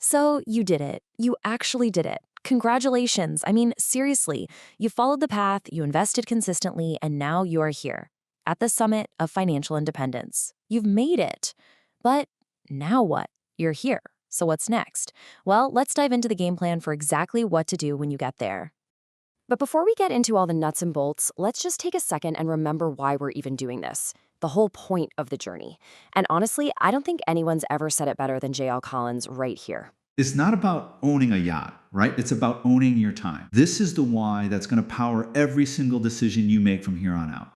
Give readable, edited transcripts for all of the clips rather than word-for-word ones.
So you did it. You actually did it. Congratulations. I mean, seriously, you followed the path, you invested consistently, and now you are here at the summit of financial independence. You've made it. But now what? You're here. So what's next? Well, let's dive into the game plan for exactly what to do when you get there. But before we get into all the nuts and bolts, let's just take a second and remember why we're even doing this. The whole point of the journey. And honestly, I don't think anyone's ever said it better than J.L. Collins right here. It's not about owning a yacht, right? It's about owning your time. This is the why that's going to power every single decision you make from here on out.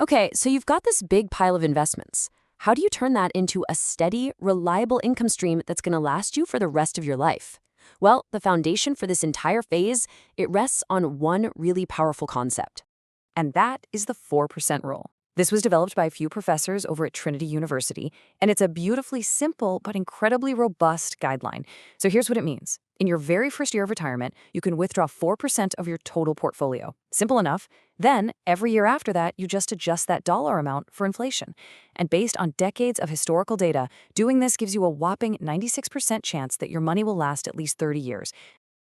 Okay, so you've got this big pile of investments. How do you turn that into a steady, reliable income stream that's going to last you for the rest of your life? Well, the foundation for this entire phase, it rests on one really powerful concept. And that is the 4% rule. This was developed by a few professors over at Trinity University, and it's a beautifully simple but incredibly robust guideline. So here's what it means. In your very first year of retirement, you can withdraw 4% of your total portfolio. Simple enough. Then, every year after that, you just adjust that dollar amount for inflation. And based on decades of historical data, doing this gives you a whopping 96% chance that your money will last at least 30 years.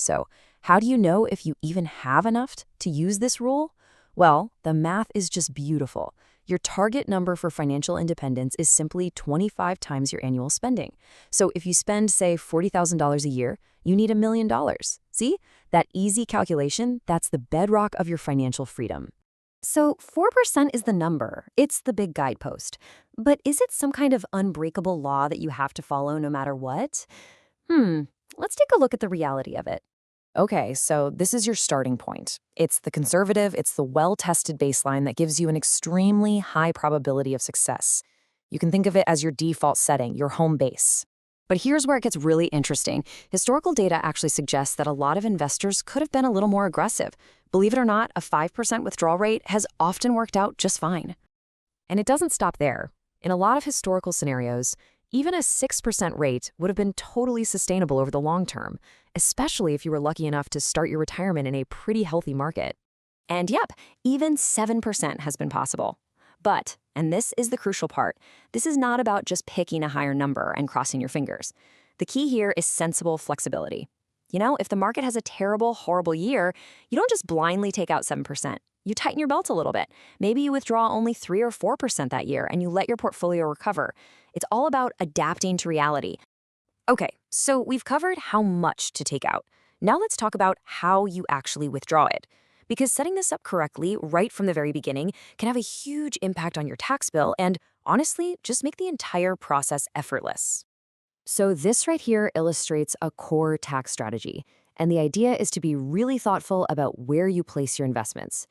So, how do you know if you even have enough to use this rule? Well, the math is just beautiful. Your target number for financial independence is simply 25 times your annual spending. So if you spend, say, $40,000 a year, you need $1 million. See? That easy calculation, that's the bedrock of your financial freedom. So 4% is the number. It's the big guidepost. But is it some kind of unbreakable law that you have to follow no matter what? Let's take a look at the reality of it. Okay, so this is your starting point. It's the conservative, it's the well-tested baseline that gives you an extremely high probability of success. You can think of it as your default setting, your home base. But here's where it gets really interesting. Historical data actually suggests that a lot of investors could have been a little more aggressive. Believe it or not, a 5% withdrawal rate has often worked out just fine. And it doesn't stop there. In a lot of historical scenarios, even a 6% rate would have been totally sustainable over the long term, especially if you were lucky enough to start your retirement in a pretty healthy market. And yep, even 7% has been possible. But, and this is the crucial part, this is not about just picking a higher number and crossing your fingers. The key here is sensible flexibility. You know, if the market has a terrible, horrible year, you don't just blindly take out 7%. You tighten your belt a little bit. Maybe you withdraw only 3 or 4% that year and you let your portfolio recover. It's all about adapting to reality. Okay, so we've covered how much to take out. Now let's talk about how you actually withdraw it. Because setting this up correctly right from the very beginning can have a huge impact on your tax bill and, honestly, just make the entire process effortless. So this right here illustrates a core tax strategy. And the idea is to be really thoughtful about where you place your investments.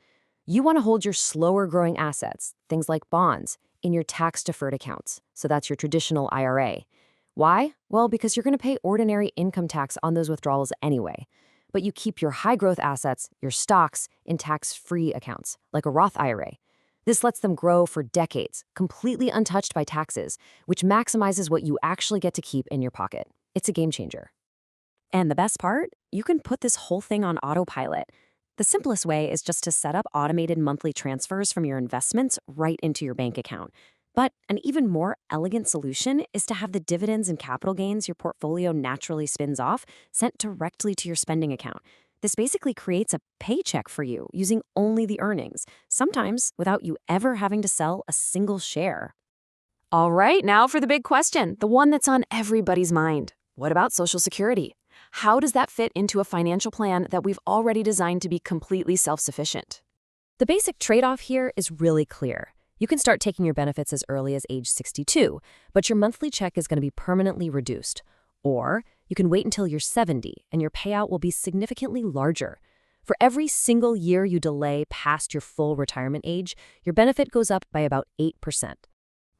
You want to hold your slower growing assets, things like bonds, in your tax-deferred accounts. So that's your traditional IRA. Why? Well, because you're going to pay ordinary income tax on those withdrawals anyway. But you keep your high-growth assets, your stocks, in tax-free accounts, like a Roth IRA. This lets them grow for decades, completely untouched by taxes, which maximizes what you actually get to keep in your pocket. It's a game changer. And the best part? You can put this whole thing on autopilot. The simplest way is just to set up automated monthly transfers from your investments right into your bank account. But an even more elegant solution is to have the dividends and capital gains your portfolio naturally spins off sent directly to your spending account. This basically creates a paycheck for you using only the earnings, sometimes without you ever having to sell a single share. All right, now for the big question, the one that's on everybody's mind. What about Social Security? How does that fit into a financial plan that we've already designed to be completely self-sufficient? The basic trade-off here is really clear. You can start taking your benefits as early as age 62, but your monthly check is going to be permanently reduced. Or you can wait until you're 70 and your payout will be significantly larger. For every single year you delay past your full retirement age, your benefit goes up by about 8%.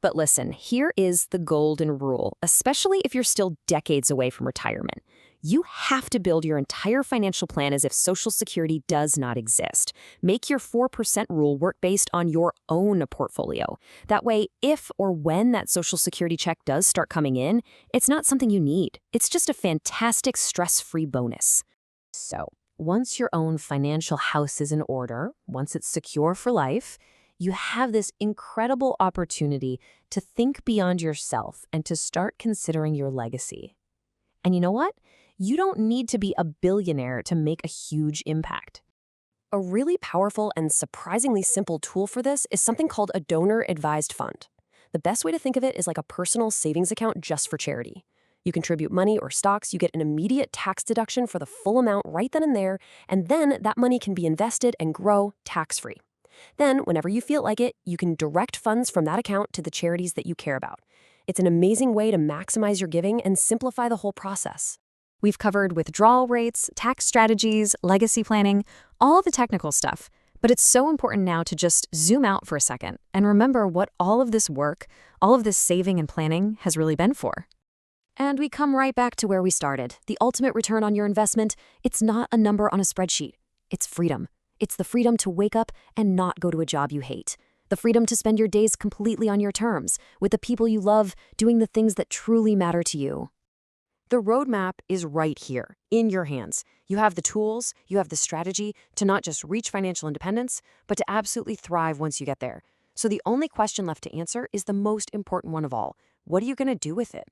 But listen, here is the golden rule, especially if you're still decades away from retirement. You have to build your entire financial plan as if Social Security does not exist. Make your 4% rule work based on your own portfolio. That way, if or when that Social Security check does start coming in, it's not something you need. It's just a fantastic stress-free bonus. So, once your own financial house is in order, once it's secure for life, you have this incredible opportunity to think beyond yourself and to start considering your legacy. And you know what? You don't need to be a billionaire to make a huge impact. A really powerful and surprisingly simple tool for this is something called a donor-advised fund. The best way to think of it is like a personal savings account just for charity. You contribute money or stocks, you get an immediate tax deduction for the full amount right then and there, and then that money can be invested and grow tax-free. Then, whenever you feel like it, you can direct funds from that account to the charities that you care about. It's an amazing way to maximize your giving and simplify the whole process. We've covered withdrawal rates, tax strategies, legacy planning, all the technical stuff. But it's so important now to just zoom out for a second and remember what all of this work, all of this saving and planning has really been for. And we come right back to where we started. The ultimate return on your investment, it's not a number on a spreadsheet. It's freedom. It's the freedom to wake up and not go to a job you hate. The freedom to spend your days completely on your terms, with the people you love, doing the things that truly matter to you. The roadmap is right here, in your hands. You have the tools, you have the strategy to not just reach financial independence, but to absolutely thrive once you get there. So the only question left to answer is the most important one of all. What are you going to do with it?